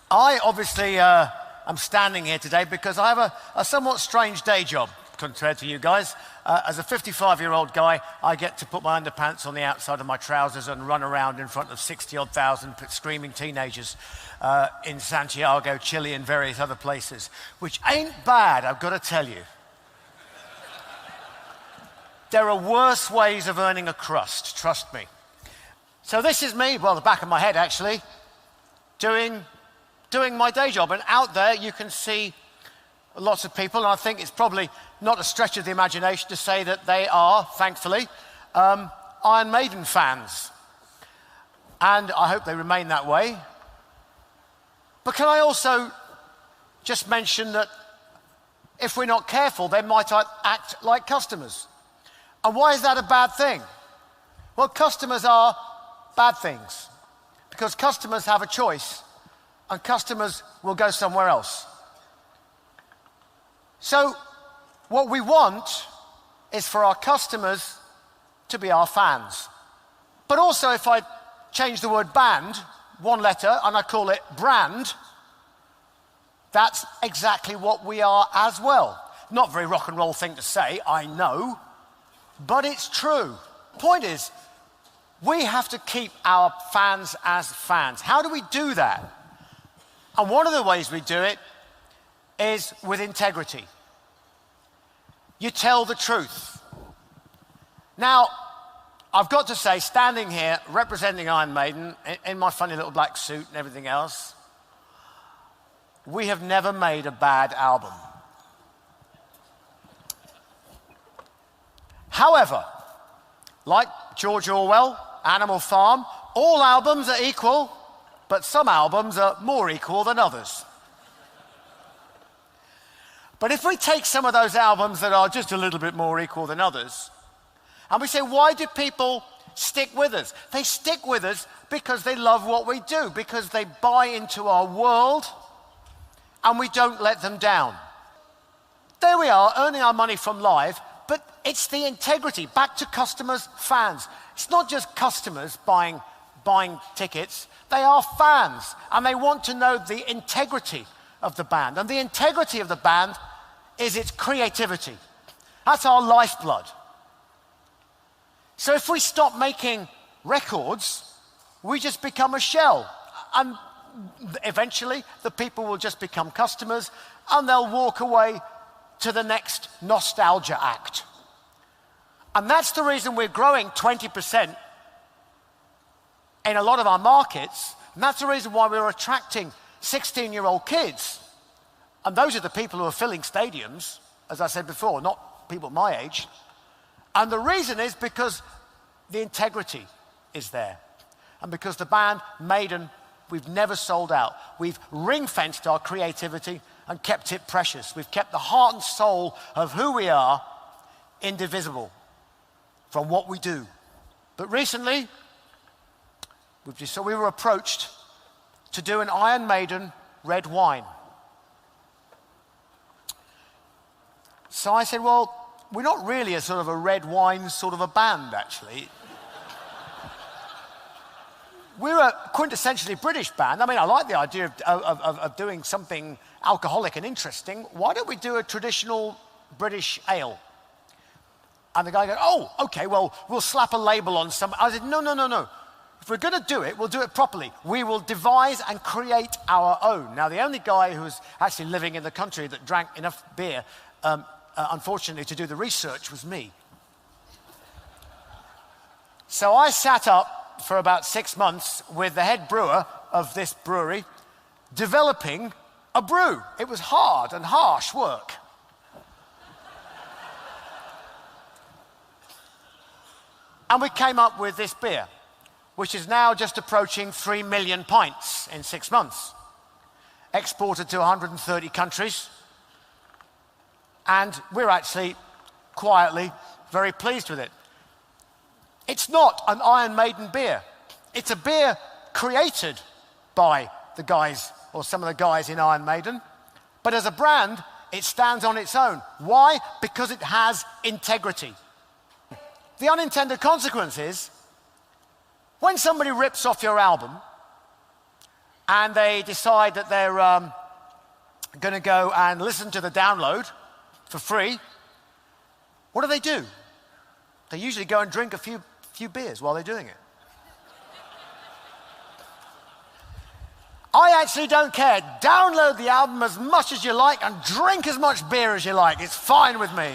I obviously am standing here today because I have a somewhat strange day job compared to you guys. As a 55-year-old guy, I get to put my underpants on the outside of my trousers and run around in front of 60-odd thousand screaming teenagers in Santiago, Chile, and various other places, which ain't bad, I've got to tell you. There are worse ways of earning a crust, trust me. So this is me, well, the back of my head actually, doing my day job. And out there you can see lots of people, and I think it's probably not a stretch of the imagination to say that they are, thankfully, Iron Maiden fans. And I hope they remain that way. But can I also just mention that if we're not careful, they might act like customers. And why is that a bad thing? Well, customers are bad things because customers have a choice and customers will go somewhere else. So what we want is for our customers to be our fans. But also, if I change the word band, one letter, and I call it brand, that's exactly what we are as well. Not a very rock and roll thing to say, I know, but it's true. Point is, we have to keep our fans as fans. How do we do that? And one of the ways we do it is with integrity. You tell the truth. Now, I've got to say, standing here representing Iron Maiden in my funny little black suit and everything else, we have never made a bad album. However, like George Orwell, Animal Farm, all albums are equal, but some albums are more equal than others. But if we take some of those albums that are just a little bit more equal than others, and we say, why do people stick with us? They stick with us because they love what we do, because they buy into our world, and we don't let them down. There we are, earning our money from live, but it's the integrity, back to customers, fans. It's not just customers buying tickets, they are fans, and they want to know the integrity of the band. And the integrity of the band is its creativity. That's our lifeblood. So if we stop making records, we just become a shell. And eventually, the people will just become customers, and they'll walk away to the next nostalgia act. And that's the reason we're growing 20% in a lot of our markets, and that's the reason why we're attracting 16-year-old kids. And those are the people who are filling stadiums, as I said before, not people my age. And the reason is because the integrity is there. And because the band Maiden, we've never sold out. We've ring-fenced our creativity and kept it precious. We've kept the heart and soul of who we are indivisible from what we do. But recently, we were approached to do an Iron Maiden red wine. So I said, well, we're not really a sort of a red wine sort of a band, actually. We're a quintessentially British band. I mean, I like the idea of doing something alcoholic and interesting. Why don't we do a traditional British ale? And the guy goes, oh, okay, well, we'll slap a label on some. I said, no. If we're going to do it, we'll do it properly. We will devise and create our own. Now, the only guy who's actually living in the country that drank enough beer, unfortunately, to do the research was me. So I sat up for about 6 months with the head brewer of this brewery, developing a brew. It was hard and harsh work. And we came up with this beer, which is now just approaching 3 million pints in 6 months, exported to 130 countries. And we're actually quietly very pleased with it. It's not an Iron Maiden beer. It's a beer created by the guys, or some of the guys in Iron Maiden. But as a brand, it stands on its own. Why? Because it has integrity. The unintended consequence is, when somebody rips off your album, and they decide that they're going to go and listen to the download for free, what do? They usually go and drink a few beers while they're doing it. I actually don't care. Download the album as much as you like and drink as much beer as you like. It's fine with me.